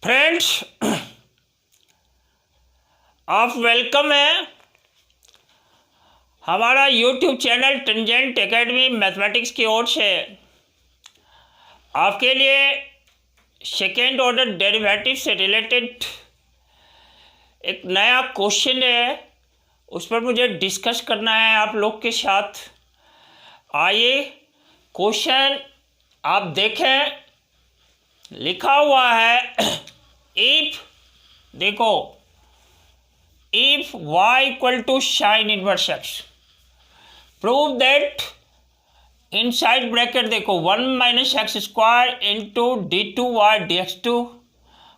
Friends, आप welcome है हमारा YouTube channel tangent academy mathematics की ओर से। आपके लिए सेकेंड ऑर्डर डेरिवेटिव से रिलेटेड एक नया क्वेश्चन है, उस पर मुझे डिस्कस करना है आप लोग के साथ। आइए क्वेश्चन आप देखें, लिखा हुआ है इफ, देखो, if y equal to sine inverse x, prove that, inside bracket देखो 1 minus x square into d two y d x two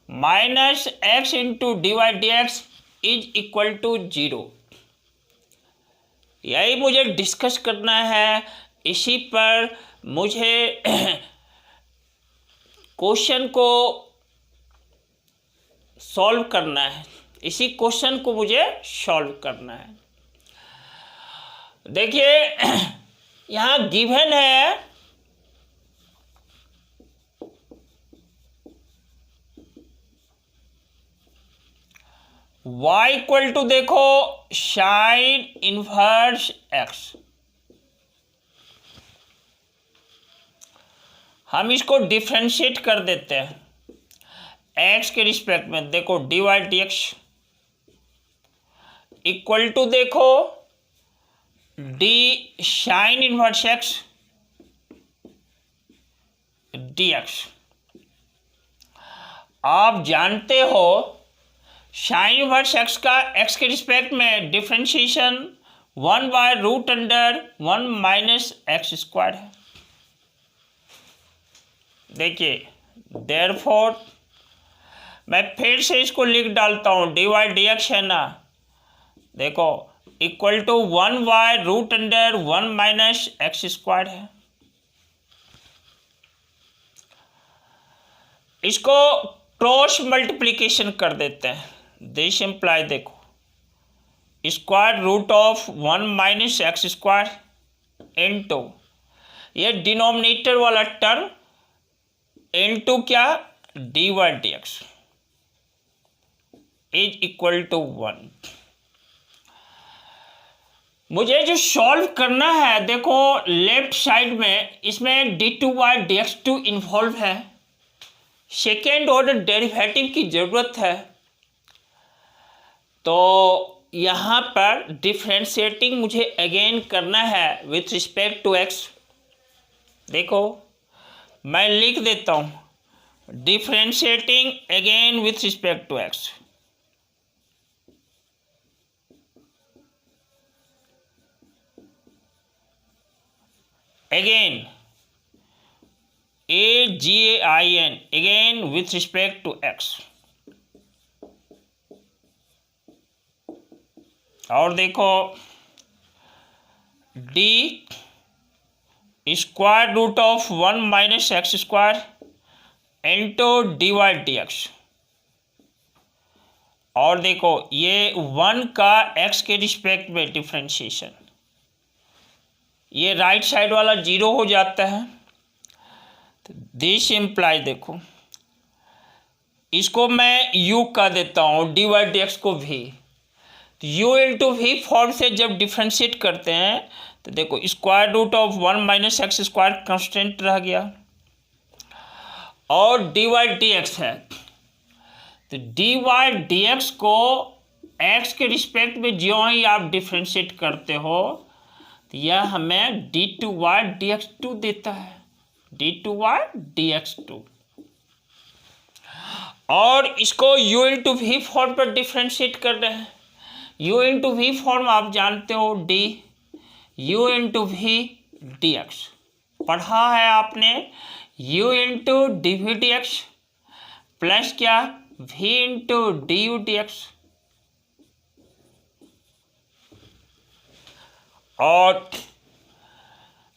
minus x into d y d x is equal to 0। यही मुझे discuss करना है, इसी पर मुझे question को solve करना है, इसी क्वेश्चन को मुझे सॉल्व करना है। देखिए यहाँ गिवन है y इक्वल टू, देखो, साइन इनवर्स x। हम इसको डिफ्रेंशिएट कर देते हैं x के रिस्पेक्ट में। देखो d y d x equal to, देखो, d sine inverse x d x. आप जानते हो साइन इनवर्स एक्स का एक्स के रिस्पेक्ट में differentiation 1 by root under 1 minus x square है। देखिए देयरफॉर मैं फिर से इसको लिख डालता हूँ, डी वाई डी एक्स है ना, देखो, equal to 1 by root under 1 minus x square है। इसको क्रॉस मल्टीप्लिकेशन कर देते हैं। दिस इम्प्लाई, देखो, square root of 1 minus x square into ये डिनोमिनेटर वाला टर्म इनटू क्या, d y d x is equal to 1। मुझे जो सॉल्व करना है, देखो लेफ्ट साइड में इसमें d two y d x two involve है, सेकेंड ऑर्डर डेरिवेटिव की ज़रूरत है। तो यहाँ पर डिफ्रेंशिएटिंग मुझे अगेन करना है विथ रिस्पेक्ट टू एक्स। देखो मैं लिख देता हूँ, differentiating again with respect to x. again again again with respect to x। और देखो d square root of 1 minus x square into d y d x. और देखो ये 1 का x के रिस्पेक्ट में डिफ्रेंशिएशन, ये राइट साइड वाला 0 हो जाता है। तो दिस इम्प्लाई, देखो, इसको मैं u का देता हूँ, डी वाई डी एक्स को v। तो u इंटू वी फॉर्म से जब डिफ्रेंशिएट करते हैं तो देखो square root of 1 minus x square constant रह गया और डी वाई डी एक्स है। तो डी वाई डी एक्स को x के रिस्पेक्ट में जो ही आप डिफ्रेंशिएट करते हो तो यह हमें d two y d x two देता है, d two y d x two. और इसको u इंटू वी फॉर्म पर डिफ्रेंशिएट कर रहे हैं। u इंटू वी फॉर्म आप जानते हो, d u into v d x पढ़ा है आपने, u into d v d x plus क्या, v into d u d x. और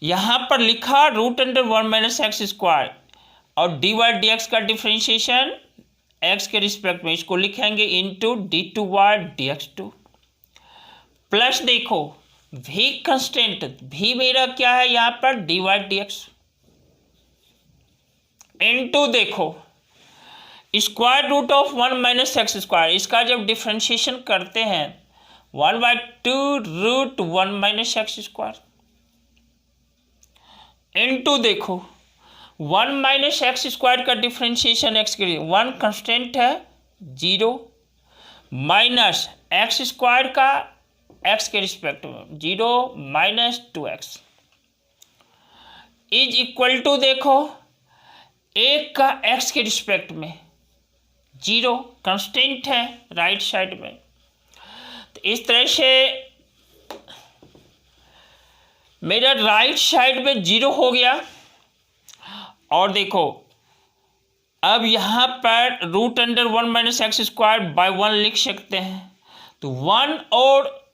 यहाँ पर लिखा root under 1 minus x square और डी वाई डी एक्स का डिफ्रेंशिएशन एक्स के रिस्पेक्ट में, इसको लिखेंगे into d two y d x two plus, देखो v कंस्टेंट, v मेरा क्या है यहाँ पर, d y d x into, देखो square root of 1 minus x square, इसका जब डिफ्रेंशिएशन करते हैं 1/2 √1 माइनस एक्स स्क्वायर इनटू देखो 1 माइनस एक्स स्क्वायर का डिफ्रेंशिएशन एक्स के लिए 1 कांस्टेंट है 0 माइनस एक्स स्क्वायर का एक्स के रिस्पेक्ट में 0 minus 2x is equal to देखो एक का एक्स के रिस्पेक्ट में 0 कांस्टेंट है राइट साइड में। तो इस तरह से मेरा राइट साइड में 0 हो गया। और देखो अब यहाँ पर √1 माइनस एक्स स्क्वायर बाय 1 लिख सकते हैं। तो 1 और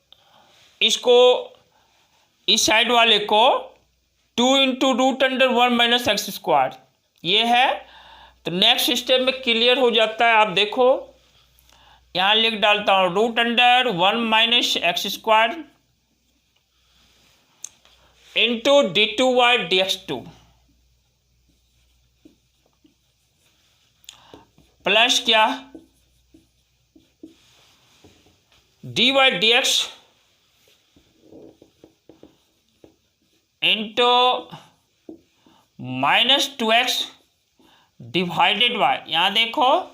इसको इस साइड वाले को 2 इंटू √1 माइनस एक्स स्क्वायर ये है। तो नेक्स्ट स्टेप में क्लियर हो जाता है। आप देखो यहाँ लिख डालता हूँ √1 minus x square into d2y dx2 plus क्या dy dx into -2x divided by, यहाँ देखो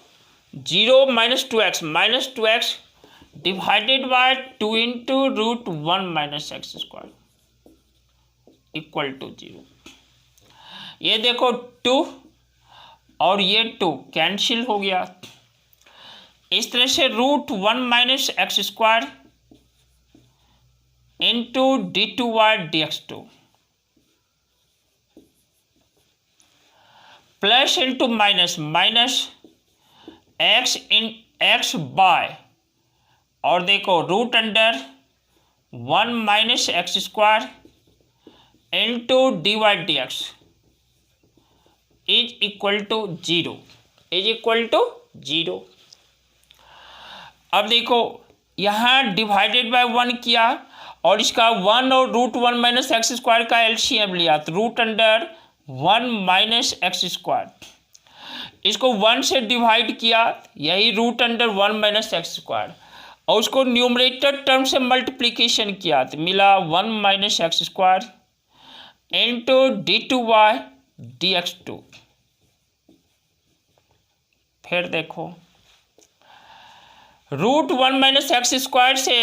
0 minus 2x divided by 2 into √1 minus x square equal to 0। ये देखो 2 और ये 2 कैंसिल हो गया। इस तरह से √1 minus x square into d2y dx2 plus into minus x by और देखो √1 minus x square into dy dx is equal to 0 अब देखो यहाँ डिवाइडेड बाय 1 किया और इसका 1 और √1 माइनस एक्स स्क्वायर का एलसीएम लिया तो √1 माइनस एक्स स्क्वायर इसको 1 से डिवाइड किया यही √1 माइनस एक्स स्क्वायर और उसको न्यूमरेटर टर्म से मल्टीप्लिकेशन किया तो मिला 1 minus x square into d2y dx2। फिर देखो √1 माइनस एक्स स्क्वायर से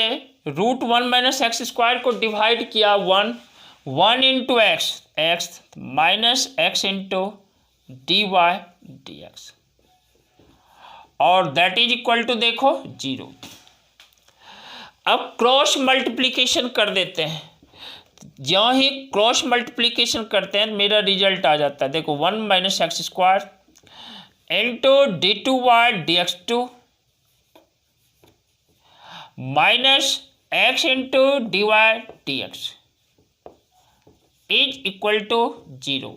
√1 माइनस एक्स स्क्वायर को डिवाइड किया 1 into x minus x into dy dx और दैट इज इक्वल टू देखो 0। अब क्रॉस मल्टीप्लिकेशन कर देते हैं। जो ही क्रॉस मल्टीप्लिकेशन करते हैं मेरा रिजल्ट आ जाता है। देखो 1 minus x square into d2y dx2 minus x into dy dx is equal to 0।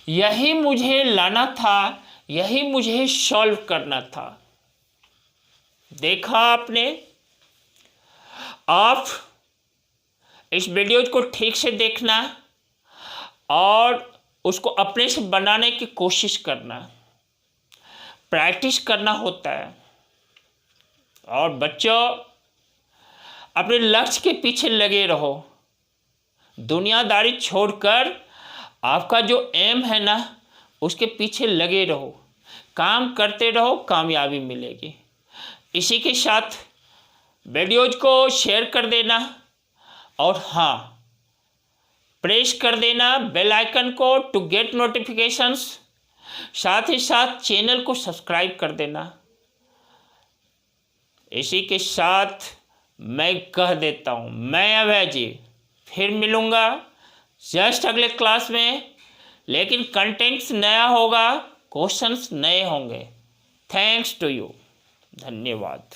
यही मुझे लाना था, यही मुझे सॉल्व करना था। देखा आपने? आप इस वीडियो को ठीक से देखना और उसको अपने से बनाने की कोशिश करना, प्रैक्टिस करना होता है। और बच्चों अपने लक्ष्य के पीछे लगे रहो, दुनियादारी छोड़कर आपका जो एम है ना उसके पीछे लगे रहो, काम करते रहो, कामयाबी मिलेगी। इसी के साथ वीडियोज को शेयर कर देना और हाँ प्रेस कर देना बेल आइकन को टू गेट नोटिफिकेशंस। साथ ही साथ चैनल को सब्सक्राइब कर देना। इसी के साथ मैं कह देता हूँ मैं अभय जी फिर मिलूँगा जस्ट अगले क्लास में, लेकिन कंटेंट्स नया होगा, क्वेश्चंस नए होंगे। थैंक्स टू यू, धन्यवाद।